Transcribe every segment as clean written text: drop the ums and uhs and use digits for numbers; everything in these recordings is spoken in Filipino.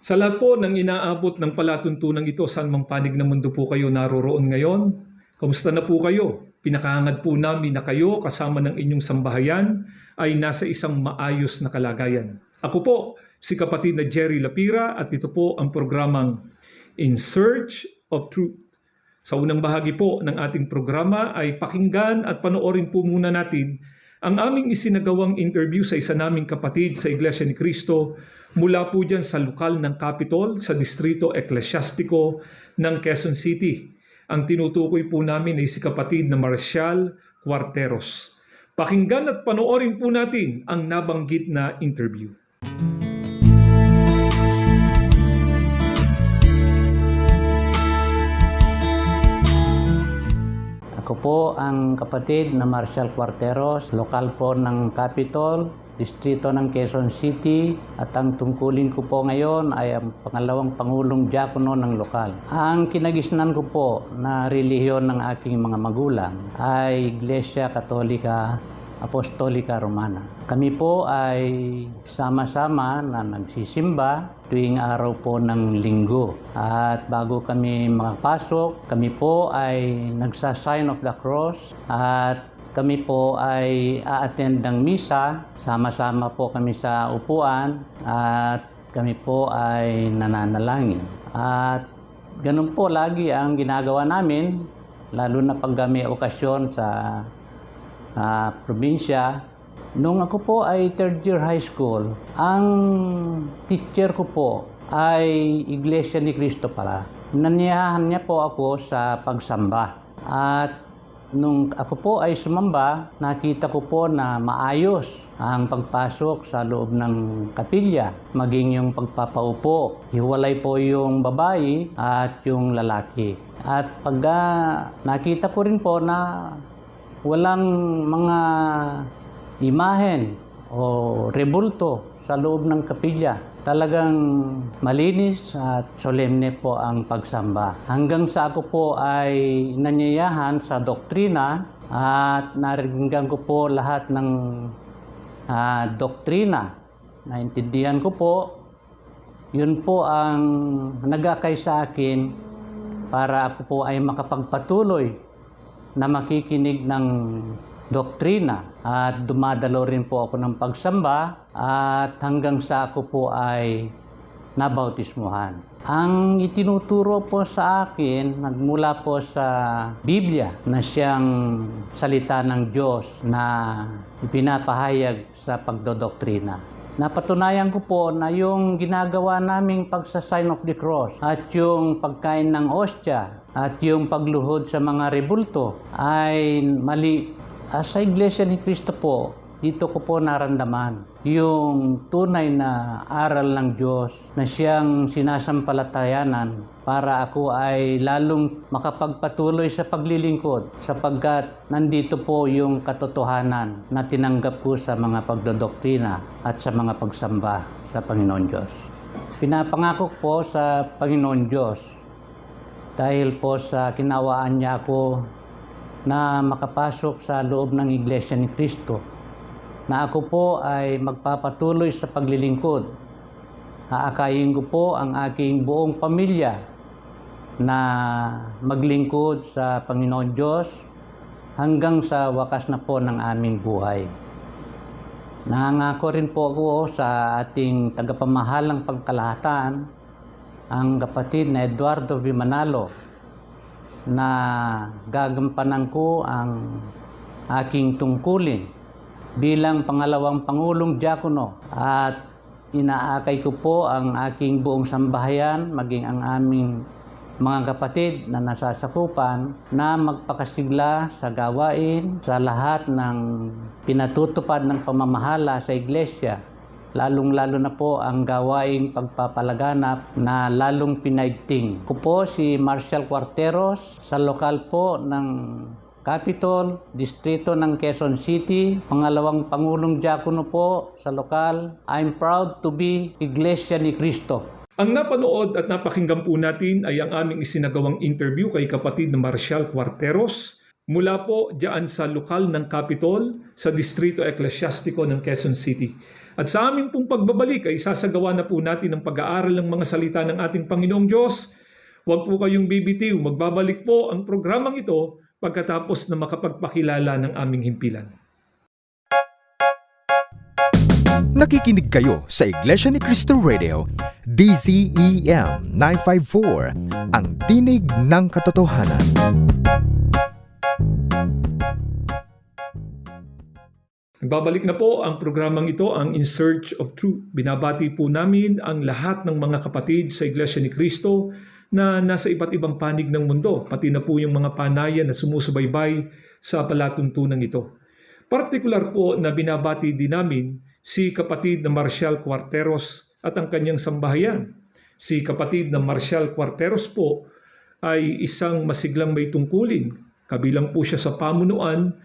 Sa lahat po ng inaabot ng palatuntunan ito, saan mang panig ng mundo po kayo naroroon ngayon, kamusta na po kayo? Pinakahangad po namin na kayo kasama ng inyong sambahayan ay nasa isang maayos na kalagayan. Ako po, si kapatid na Jerry Lapira at ito po ang programang In Search of Truth. Sa unang bahagi po ng ating programa ay pakinggan at panoorin po muna natin ang aming isinagawang interview sa isa naming kapatid sa Iglesia ni Cristo mula po dyan sa lokal ng Capitol sa Distrito Eclesiastico ng Quezon City. Ang tinutukoy po namin ay si kapatid na Marcial Cuarteros. Pakinggan at panoorin po natin ang nabanggit na interview. Ako po ang kapatid na Marcial Cuarteros, lokal po ng Capitol, distrito ng Quezon City, at ang tungkulin ko po ngayon ay ang pangalawang Pangulong Diakono ng lokal. Ang kinagisnan ko po na relihiyon ng aking mga magulang ay Iglesia Katolika Apostolika Romana. Kami po ay sama-sama na nagsisimba tuwing araw po ng linggo. At bago kami makapasok, kami po ay nagsa-sign of the cross at kami po ay a-attend ng misa. Sama-sama po kami sa upuan at kami po ay nananalangin. At ganun po lagi ang ginagawa namin, lalo na pag may okasyon sa probinsya. Nung ako po ay third year high school, ang teacher ko po ay Iglesia ni Cristo pala. Naniyahan niya po ako sa pagsamba. At nung ako po ay sumamba, nakita ko po na maayos ang pagpasok sa loob ng kapilya, maging yung pagpapaupo. Hiwalay po yung babae at yung lalaki. At pag nakita ko rin po na walang mga imahen o rebulto sa loob ng kapilya. Talagang malinis at solemne po ang pagsamba. Hanggang sa ako po ay nanyayahan sa doktrina at naringgan ko po lahat ng doktrina. Naintindihan ko po, yun po ang nag-akay sa akin para ako po ay makapagpatuloy na makikinig ng doktrina at dumadalo rin po ako ng pagsamba at hanggang sa ako po ay nabautismuhan. Ang itinuturo po sa akin nagmula po sa Biblia na siyang salita ng Diyos na ipinapahayag sa pagdodoktrina. Napatunayan ko po na yung ginagawa naming pagsa-sign of the cross at yung pagkain ng ostya at yung pagluhod sa mga rebulto ay mali. Sa Iglesia ni Cristo po, dito ko po naramdaman yung tunay na aral ng Diyos na siyang sinasampalatayanan para ako ay lalong makapagpatuloy sa paglilingkod sapagkat nandito po yung katotohanan na tinanggap ko sa mga pagdodoktrina at sa mga pagsamba sa Panginoon Diyos. Pinapangako po sa Panginoon Diyos dahil po sa kinawaan niya ako na makapasok sa loob ng Iglesia ni Cristo, na ako po ay magpapatuloy sa paglilingkod. Aakayin ko po ang aking buong pamilya na maglingkod sa Panginoon Diyos hanggang sa wakas na po ng aming buhay. Nangako rin po ako sa ating tagapamahalang pangkalahatan, ang kapatid na Eduardo V. Manalo, na gagampanan ko ang aking tungkulin bilang pangalawang Pangulong Diakono at inaakay ko po ang aking buong sambahayan maging ang aming mga kapatid na nasasakupan na magpakasigla sa gawain sa lahat ng pinatutupad ng pamamahala sa Iglesia, lalong-lalo na po ang gawaing pagpapalaganap na lalong pinaigting. Ako po si Marcial Cuarteros sa lokal po ng Capitol, distrito ng Quezon City, pangalawang Pangulong Diakono po sa lokal. I'm proud to be Iglesia ni Cristo. Ang napanood at napakinggan po natin ay ang aming isinagawang interview kay kapatid na Marcial Cuarteros mula po diyan sa lokal ng Capitol sa Distrito Eclesiastico ng Quezon City. At sa aming pong pagbabalik ay sasagawa na po natin ang pag-aaral ng mga salita ng ating Panginoong Diyos. Huwag po kayong bibitiw, magbabalik po ang programang ito pagkatapos na makapagpakilala ng aming himpilan. Nakikinig kayo sa Iglesia ni Cristo Radio, DZEM 954, ang tinig ng katotohanan. Nagbabalik na po ang programang ito, ang In Search of Truth. Binabati po namin ang lahat ng mga kapatid sa Iglesia ni Cristo na nasa iba't ibang panig ng mundo, pati na po yung mga panayan na sumusubaybay sa palatuntunan ito. Partikular po na binabati din namin si kapatid na Marcial Cuarteros at ang kanyang sambahayan. Si kapatid na Marcial Cuarteros po ay isang masiglang may tungkulin. Kabilang po siya sa pamunuan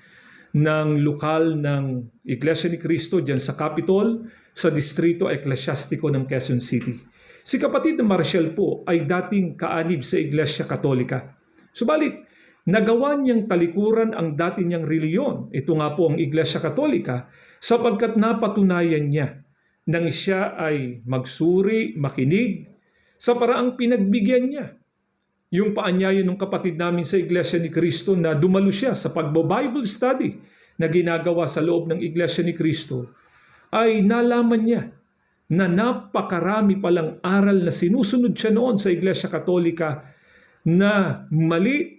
ng lokal ng Iglesia ni Cristo dyan sa Capitol, sa Distrito Eklesyastiko ng Quezon City. Si kapatid na Marcial po ay dating kaanib sa Iglesia Katolika. Subalit, nagawa niyang talikuran ang dati niyang reliyon. Ito nga po ang Iglesia Katolika sapagkat napatunayan niya nang siya ay magsuri, makinig sa paraang pinagbigyan niya. Yung paanyaya ng kapatid namin sa Iglesia ni Cristo na dumalo siya sa pagbo-Bible study na ginagawa sa loob ng Iglesia ni Cristo, ay nalaman niya na napakarami palang aral na sinusunod siya noon sa Iglesia Katolika na mali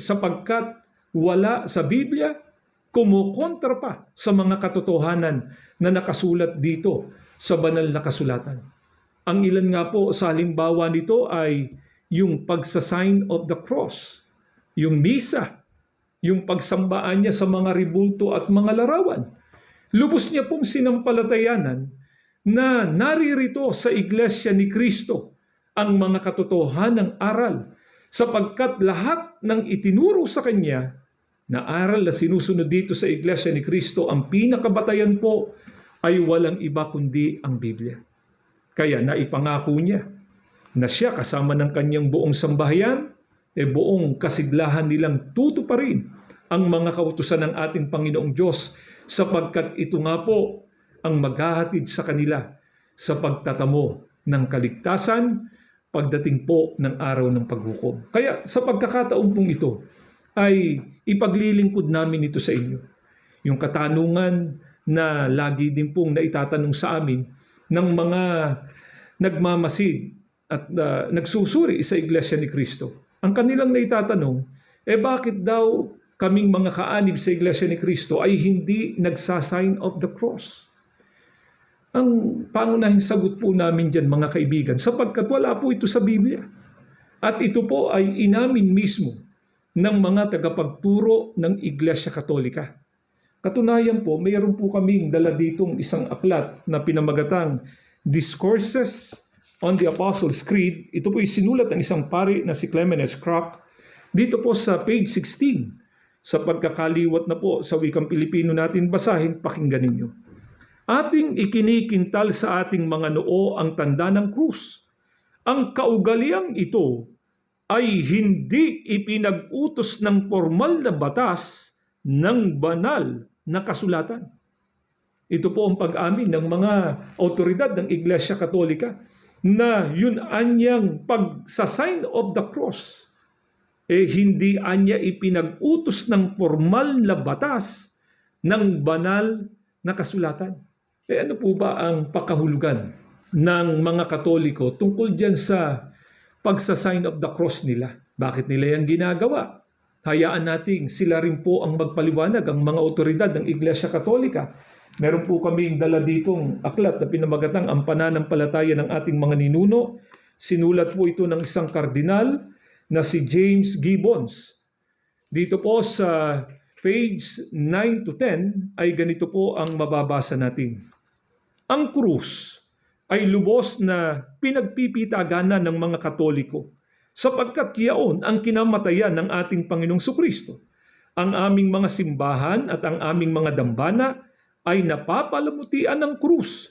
sapagkat wala sa Biblia, kumukontra pa sa mga katotohanan na nakasulat dito sa banal na kasulatan. Ang ilan nga po sa halimbawa nito ay yung pagsa-sign of the cross, yung misa, yung pagsambaan niya sa mga ribulto at mga larawan. Lubos niya pong sinampalatayanan na naririto sa Iglesia ni Cristo ang mga katotohanang aral sapagkat lahat ng itinuro sa kanya na aral na sinusunod dito sa Iglesia ni Cristo, ang pinakabatayan po ay walang iba kundi ang Biblia. Kaya naipangako niya na siya kasama ng kanyang buong sambahayan, buong kasiglahan nilang tutuparin ang mga kautusan ng ating Panginoong Diyos sapagkat ito nga po ang maghahatid sa kanila sa pagtatamo ng kaligtasan pagdating po ng araw ng paghukom. Kaya sa pagkakataon pong ito ay ipaglilingkod namin ito sa inyo. Yung katanungan na lagi din pong naitatanong sa amin ng mga nagmamasid at nagsusuri sa Iglesia ni Cristo. Ang kanilang naitatanong, bakit daw kaming mga kaanib sa Iglesia ni Cristo ay hindi nagsasign of the cross? Ang pangunahing sagot po namin dyan, mga kaibigan, sapagkat wala po ito sa Biblia. At ito po ay inamin mismo ng mga tagapagturo ng Iglesia Katolika. Katunayan po, mayroon po kaming dala ditong isang aklat na pinamagatang Discourses on the Apostles' Creed. Ito po ay sinulat ng isang pari na si Clement H. Crock. Dito po sa page 16, sa pagkakaliwat na po sa wikang Pilipino natin basahin, pakinggan ninyo. Ating ikinikintal sa ating mga noo ang tanda ng krus. Ang kaugaliang ito ay hindi ipinag-utos ng formal na batas ng banal na kasulatan. Ito po ang pag-amin ng mga autoridad ng Iglesia Katolika na yun anyang pagsa-sign of the cross, hindi anya ipinag-utos ng formal na batas ng banal na kasulatan. Ano po ba ang pakahulugan ng mga Katoliko tungkol dyan sa pagsa-sign of the cross nila? Bakit nila yan ginagawa? Hayaan nating sila rin po ang magpaliwanag, ang mga otoridad ng Iglesia Katolika. Meron po kaming dala ditong aklat na pinamagatang ang pananampalataya ng ating mga ninuno. Sinulat po ito ng isang kardinal na si James Gibbons. Dito po sa page 9 to 10 ay ganito po ang mababasa natin. Ang krus ay lubos na pinagpipitaganan ng mga Katoliko sapagkat yaon ang kinamatayan ng ating Panginoong Sukristo. Ang aming mga simbahan at ang aming mga dambana ay napapalamutian ng krus.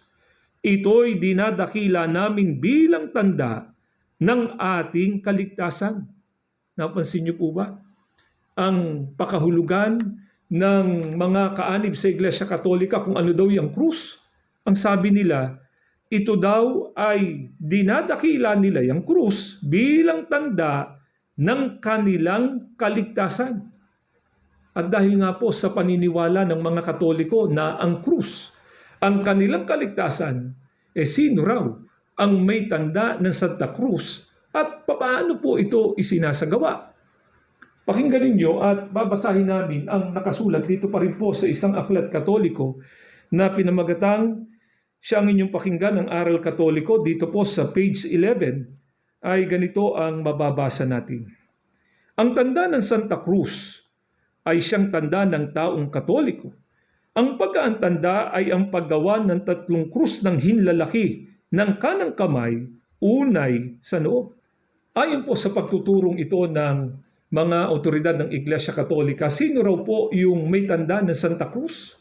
Ito'y dinadakila namin bilang tanda ng ating kaligtasan. Napansin niyo po ba? Ang pakahulugan ng mga kaanib sa Iglesia Katolika kung ano daw yung krus Ang sabi nila, ito daw ay dinadakila nila yung krus bilang tanda ng kanilang kaligtasan. At dahil nga po sa paniniwala ng mga Katoliko na ang krus, ang kanilang kaligtasan, sino raw ang may tanda ng Santa Cruz at paano po ito isinasagawa? Pakinggan ninyo at babasahin namin ang nakasulat dito pa rin po sa isang aklat Katoliko na pinamagatang siya ang inyong pakinggan ng Aral Katoliko. Dito po sa page 11 ay ganito ang mababasa natin. Ang tanda ng Santa Cruz ay siyang tanda ng taong Katoliko. Ang pagkaantanda ay ang paggawa ng 3 krus ng hinlalaki ng kanang kamay, unay sa noo. Ayon po sa pagtuturong ito ng mga otoridad ng Iglesia Katolika, sino raw po yung may tanda ng Santa Cruz?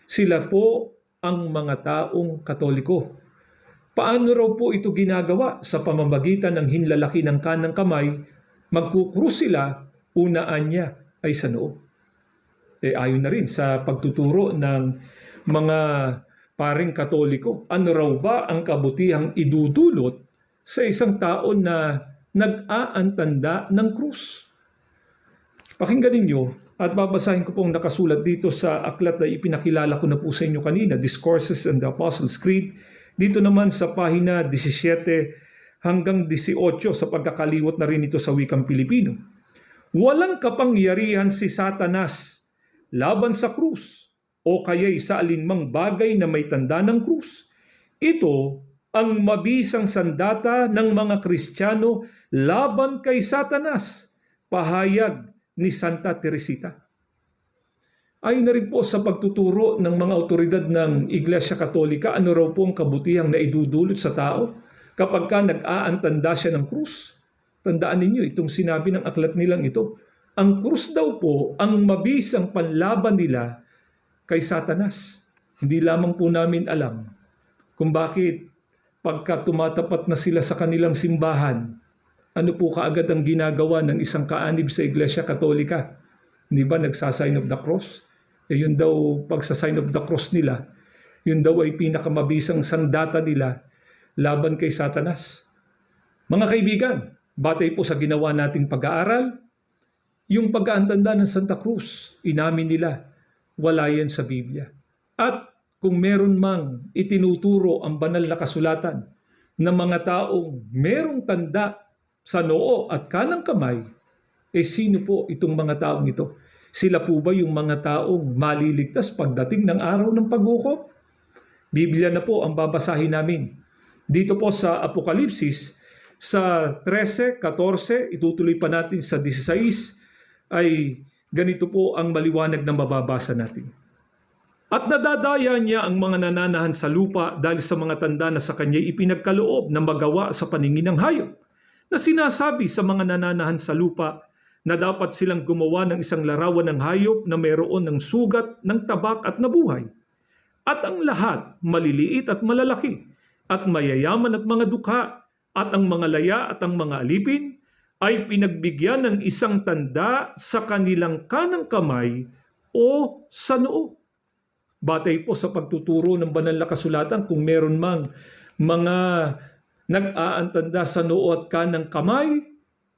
Sila po ang mga taong Katoliko. Paano raw po ito ginagawa? Sa pamamagitan ng hinlalaki ng kanang kamay, magkukrus sila, unaan niya ay sa noo. Ayon na rin sa pagtuturo ng mga paring Katoliko, ano raw ba ang kabutihang idudulot sa isang tao na nag-aantanda ng krus? Pakinggan ninyo at babasahin ko pong nakasulat dito sa aklat na ipinakilala ko na po sa inyo kanina, Discourses on the Apostles' Creed. Dito naman sa pahina 17 hanggang 18 sa pagkakaliwat na rin ito sa wikang Pilipino. Walang kapangyarihan si Satanas laban sa krus o kaya'y sa alinmang bagay na may tanda ng krus. Ito ang mabisang sandata ng mga Kristiyano laban kay Satanas, pahayag ni Santa Teresita. Ayon na rin po sa pagtuturo ng mga otoridad ng Iglesia Katolika, ano raw po ang kabutihang na idudulot sa tao kapag ka nag-aantanda siya ng krus. Tandaan ninyo itong sinabi ng aklat nilang ito. Ang krus daw po ang mabisang panlaban nila kay Satanas. Hindi lamang po namin alam kung bakit pagka tumatapat na sila sa kanilang simbahan, ano po kaagad ang ginagawa ng isang kaanib sa Iglesia Katolika? Hindi ba nagsasign of the cross? Yun daw, pagsasign of the cross nila, yun daw ay pinakamabisang sandata nila laban kay Satanas. Mga kaibigan, batay po sa ginawa nating pag-aaral, yung pag-aantanda ng Santa Cruz, inamin nila, wala yan sa Biblia. At kung meron mang itinuturo ang banal na kasulatan ng mga taong merong tanda sa noo at kanang kamay, sino po itong mga taong ito? Sila po ba yung mga taong maliligtas pagdating ng araw ng paghukom? Biblia na po ang babasahin namin. Dito po sa Apokalipsis, sa 13:14, itutuloy pa natin sa 16, ay ganito po ang maliwanag na mababasa natin. At nadadaya niya ang mga nananahan sa lupa dahil sa mga tanda na sa kanya ipinagkaloob na magawa sa paningin ng hayop, na sinasabi sa mga nananahan sa lupa na dapat silang gumawa ng isang larawan ng hayop na mayroon ng sugat, ng tabak at nabuhay. At ang lahat, maliliit at malalaki, at mayayaman at mga dukha, at ang mga laya at ang mga alipin, ay pinagbigyan ng isang tanda sa kanilang kanang kamay o sa noo. Batay po sa pagtuturo ng banal na kasulatan, kung meron mang mga nag-aantanda sa noo at kanang kamay,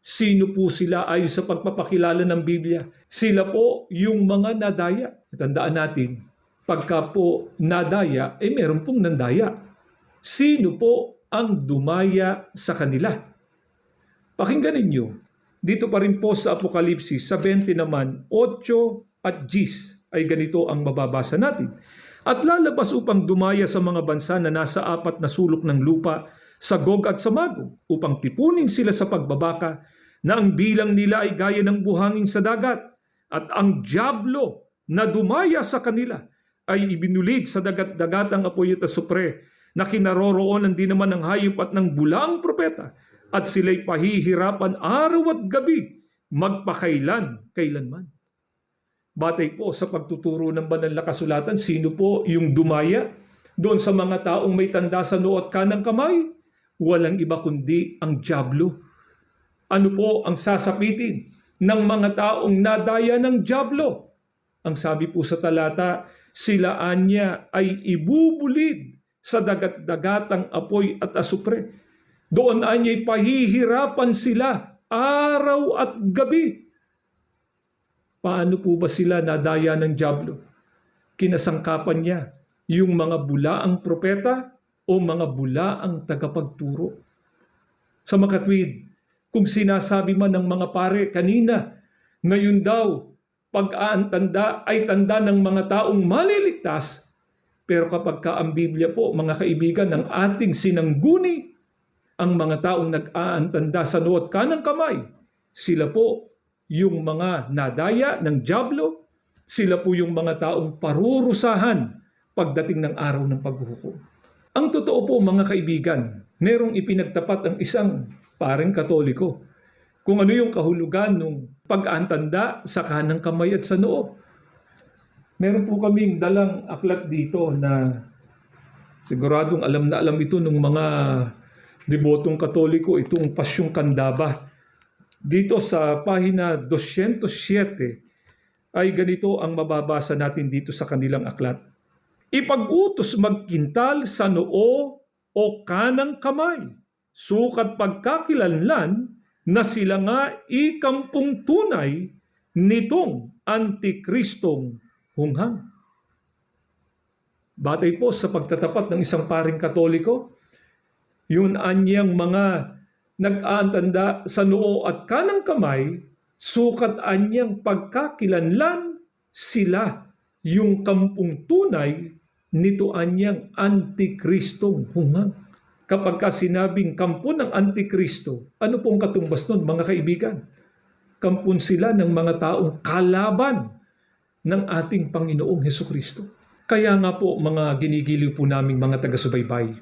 sino po sila ayon sa pagpapakilala ng Biblia? Sila po yung mga nadaya. Tandaan natin, pagka po nadaya, meron pong nandaya. Sino po ang dumaya sa kanila? Pakinggan ninyo, dito pa rin po sa Apokalipsis, sa 20 naman, 8 at 10, ay ganito ang mababasa natin. At lalabas upang dumaya sa mga bansa na nasa 4 na sulok ng lupa, sa Gog at sa Magog, upang tipunin sila sa pagbabaka, na ang bilang nila ay gaya ng buhangin sa dagat, at ang dyablo na dumaya sa kanila ay ibinulid sa dagat-dagatang apoy at asupre, na kinaroroonan din naman ng hayop at ng bulaang propeta, at sila'y pahihirapan araw at gabi, magpakailan-kailanman. Batay po sa pagtuturo ng banal na kasulatan, sino po yung dumaya doon sa mga taong may tanda sa noo at kanang kamay? Walang iba kundi ang dyablo. Ano po ang sasapitin ng mga taong nadaya ng dyablo? Ang sabi po sa talata, sila anya ay ibubulid sa dagat-dagatang apoy at asupre. Doon anya'y pahihirapan sila araw at gabi. Paano po ba sila nadaya ng dyablo? Kinasangkapan niya yung mga bulaang propeta o mga bulaang tagapagturo. Sa makatwid, kung sinasabi man ng mga pare kanina, ngayon daw, pag-aantanda ay tanda ng mga taong maliligtas. Pero kapag ka ang Biblia po, mga kaibigan, ng ating sinangguni, ang mga taong nag-aantanda sa noo at kanang kamay, sila po yung mga nadaya ng dyablo, sila po yung mga taong parurusahan pagdating ng araw ng paghuhukom. Ang totoo po mga kaibigan, merong ipinagtapat ang isang pareng Katoliko kung ano yung kahulugan ng pag-aantanda sa kanang kamay at sa noo. Meron po kaming dalang aklat dito na siguradong alam na alam ito ng mga debotong Katoliko, itong Pasyong Kandaba. Dito sa pahina 207 ay ganito ang mababasa natin dito sa kanilang aklat. Ipag-utos magkintal sa noo o kanang kamay, sukat pagkakilanlan na sila nga ikampung tunay nitong Antikristong hunghang. Batay po sa pagtatapat ng isang paring Katoliko, yun anyang mga nag-aantanda sa noo at kanang kamay, sukat anyang pagkakilanlan sila yung kampung tunay nito anyang Antikristong hunghang. Kapag ka sinabing kampo ng Antikristo, ano pong katumbas nun mga kaibigan? Kampon sila ng mga taong kalaban ng ating Panginoong Hesukristo. Kaya nga po mga ginigiliw po naming mga taga-subaybay,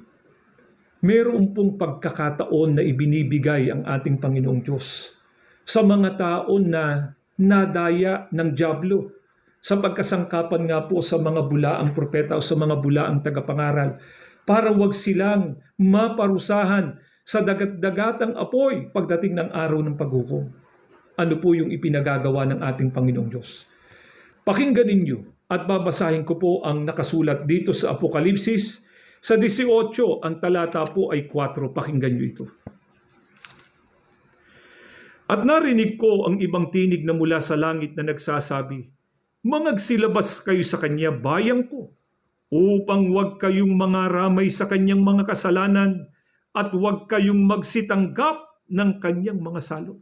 meron pong pagkakataon na ibinibigay ang ating Panginoong Diyos sa mga taon na nadaya ng dyablo sa pagkasangkapan nga po sa mga bulaang propeta o sa mga bulaang tagapangaral para wag silang maparusahan sa dagat-dagatang apoy pagdating ng araw ng paghukom. Ano po yung ipinagagawa ng ating Panginoong Diyos? Pakinggan ninyo at babasahin ko po ang nakasulat dito sa Apokalipsis sa 18, ang talata po ay 4. Pakinggan nyo ito. At narinig ko ang ibang tinig na mula sa langit na nagsasabi, mangagsilabas kayo sa kanya, bayang ko, upang wag kayong mangaramay sa kanyang mga kasalanan at wag kayong magsitanggap ng kanyang mga salot.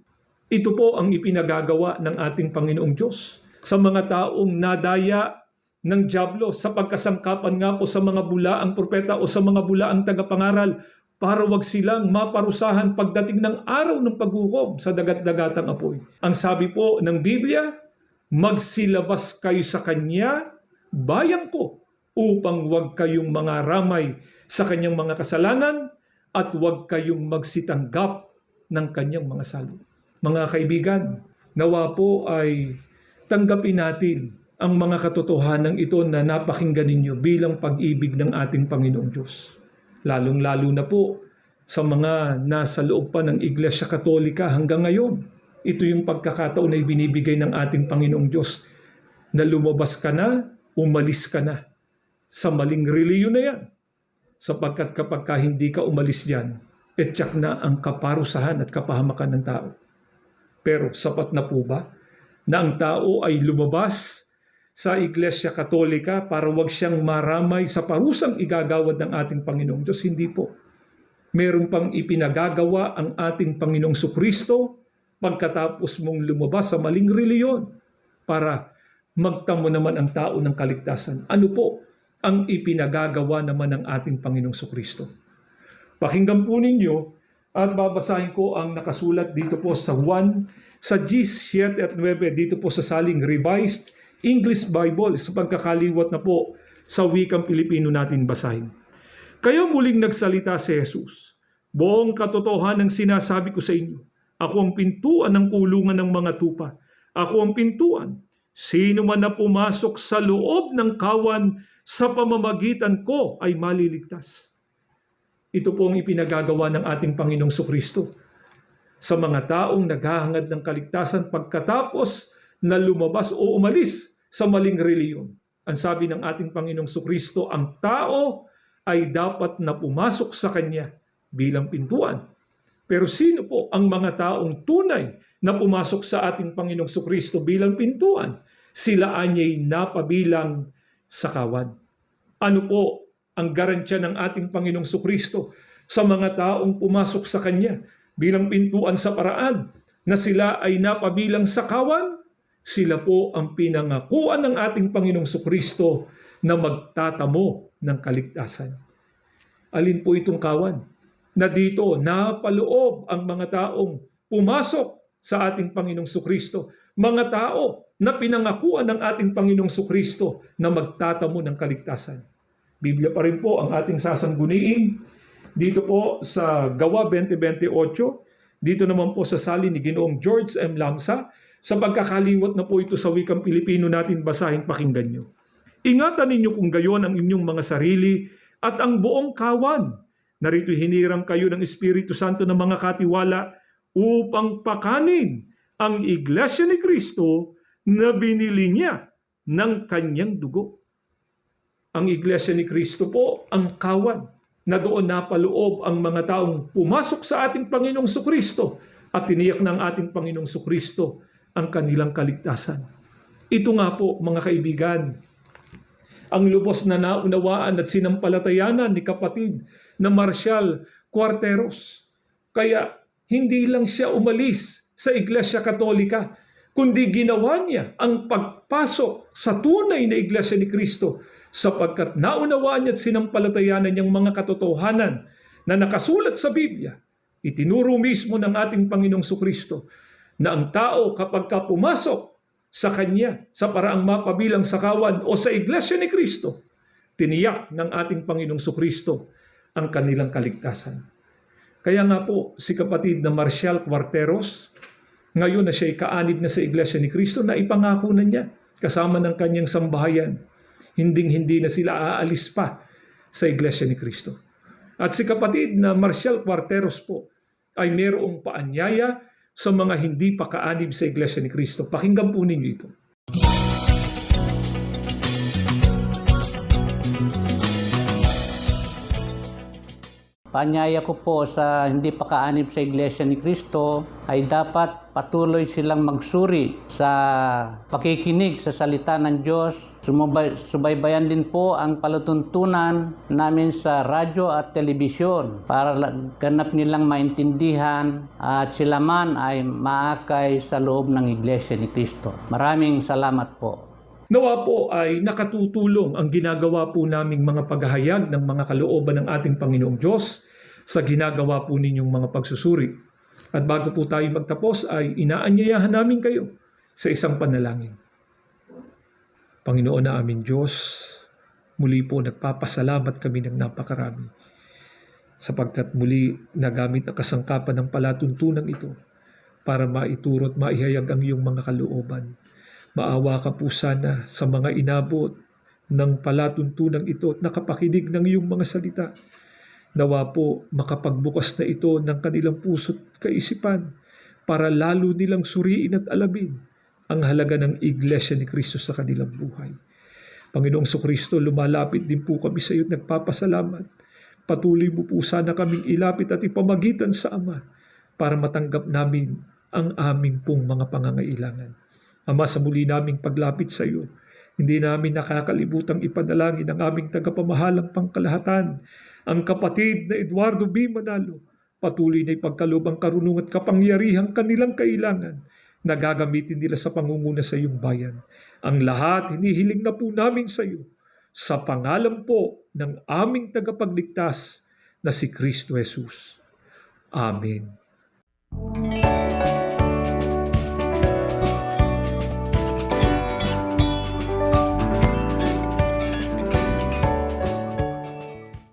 Ito po ang ipinagagawa ng ating Panginoong Diyos sa mga taong nadaya ng dyablo sa pagkasangkapan nga po sa mga bulaang propeta o sa mga bulaang tagapangaral para wag silang maparusahan pagdating ng araw ng paghukom sa dagat-dagatang apoy. Ang sabi po ng Biblia, magsilabas kayo sa kanya, bayang ko, upang wag kayong mangaramay sa kanyang mga kasalanan at wag kayong magsitanggap ng kanyang mga salot. Mga kaibigan, nawa po ay tanggapin natin ang mga katotohanan ito na napakinggan ninyo bilang pag-ibig ng ating Panginoong Diyos. Lalong-lalo na po sa mga nasa loob pa ng Iglesia Katolika hanggang ngayon. Ito yung pagkakataon na ibinibigay ng ating Panginoong Diyos na lumabas ka na, umalis ka na sa maling reliyon na yan. Sapagkat kapag ka hindi ka umalis yan, etyak na ang kaparusahan at kapahamakan ng tao. Pero sapat na po ba na ang tao ay lumabas sa Iglesia Katolika para wag siyang maramay sa parusang igagawad ng ating Panginoong Diyos? Hindi po. Meron pang ipinagagawa ang ating Panginoong Sukristo pagkatapos mong lumabas sa maling reliyon para magtamo naman ang tao ng kaligtasan. Ano po ang ipinagagawa naman ng ating Panginoong Sukristo? Pakinggan po ninyo at babasahin ko ang nakasulat dito po sa 17 at 9 dito po sa saling Revised English Bible sa pagkakaliwat na po sa wikang Pilipino natin basahin. Kayo muling nagsalita si Jesus. Buong katotohanan ng sinasabi ko sa inyo. Ako ang pintuan ng kulungan ng mga tupa. Ako ang pintuan. Sino man na pumasok sa loob ng kawan sa pamamagitan ko ay maliligtas. Ito po ang ipinagagawa ng ating Panginoong Sukristo sa mga taong naghahangad ng kaligtasan pagkatapos na lumabas o umalis sa maling reliyon. Ang sabi ng ating Panginoong Sukristo, ang tao ay dapat na pumasok sa Kanya bilang pintuan. Pero sino po ang mga taong tunay na pumasok sa ating Panginoong Kristo bilang pintuan? Sila anya'y napabilang sa kawan. Ano po ang garantiya ng ating Panginoong Kristo sa mga taong pumasok sa Kanya bilang pintuan sa paraan na sila ay napabilang sa kawan? Sila po ang pinangakuan ng ating Panginoong Kristo na magtatamo ng kaligtasan. Alin po itong kawan? Na dito napaloob ang mga taong pumasok sa ating Panginoong Kristo. Mga tao na pinangakuan ng ating Panginoong Kristo na magtatamo ng kaligtasan. Biblia pa rin po ang ating sasangguniin. Dito po sa Gawa 20:28, dito naman po sa salin ni Ginoong George M. Lamsa, sa pagkakaliwat na po ito sa wikang Pilipino natin, basahin, pakinggan nyo. Ingatan ninyo kung gayon ang inyong mga sarili at ang buong kawan. Narito hiniram kayo ng Espiritu Santo ng mga katiwala upang pakanin ang Iglesia ni Kristo na binili niya ng kanyang dugo. Ang Iglesia ni Kristo po ang kawan na doon napaloob ang mga taong pumasok sa ating Panginoong Kristo at tiniyak ng ating Panginoong Kristo ang kanilang kaligtasan. Ito nga po, mga kaibigan, ang lubos na naunawaan at sinampalatayanan ni kapatid na Marcial Quarteros. Kaya hindi lang siya umalis sa Iglesia Katolika, kundi ginawa niya ang pagpasok sa tunay na Iglesia ni Kristo sapagkat naunawaan niya at sinampalatayanan niyang mga katotohanan na nakasulat sa Biblia. Itinuro mismo ng ating Panginoong Kristo na ang tao kapag pumasok sa Kanya sa paraang mapabilang sa kawan o sa Iglesia ni Kristo, tiniyak ng ating Panginoong Kristo ang kanilang kaligtasan. Kaya nga po si kapatid na Marcial Quarteros, ngayon na siya ay kaanib na sa Iglesia ni Kristo, na ipangako na niya kasama ng kanyang sambahayan, hinding-hindi na sila aalis pa sa Iglesia ni Kristo. At si kapatid na Marcial Quarteros po ay mayroong paanyaya sa mga hindi pa kaanib sa Iglesia ni Kristo. Pakinggan po ninyo ito. Paanyaya ko po sa hindi pa kaanib sa Iglesia ni Kristo ay dapat patuloy silang magsuri sa pakikinig sa salita ng Diyos. Subaybayan din po ang palatuntunan namin sa radyo at telebisyon para ganap nilang maintindihan at sila man ay maakay sa loob ng Iglesia ni Kristo. Maraming salamat po. Nawa po ay nakatutulong ang ginagawa po naming mga paghahayag ng mga kalooban ng ating Panginoong Diyos sa ginagawa po ninyong mga pagsusuri. At bago po tayo magtapos ay inaanyayahan namin kayo sa isang panalangin. Panginoon na aming Diyos, muli po nagpapasalamat kami ng napakarami sapagkat muli nagamit ang kasangkapan ng palatuntunan ito para maituro at maihayag ang iyong mga kalooban. Maawa ka po sana sa mga inabot ng palatuntunan ito at nakapakinig ng iyong mga salita. Nawa po makapagbukas na ito ng kanilang puso't kaisipan para lalo nilang suriin at alamin ang halaga ng Iglesia ni Kristo sa kanilang buhay. Panginoong Kristo, lumalapit din po kami sa iyo at nagpapasalamat. Patuloy mo po sana kaming ilapit at ipamagitan sa Ama para matanggap namin ang aming pong mga pangangailangan. Ama, sa muli naming paglapit sa iyo, hindi namin nakakalimutang ipanalangin ang aming tagapamahalang pangkalahatan, ang kapatid na Eduardo B. Manalo. Patuloy na ipagkaloob ang karunungan at kapangyarihang kanilang kailangan na gagamitin nila sa pangunguna sa iyong bayan. Ang lahat hinihiling na po namin sa iyo sa pangalan po ng aming tagapagligtas na si Kristo Jesus. Amen.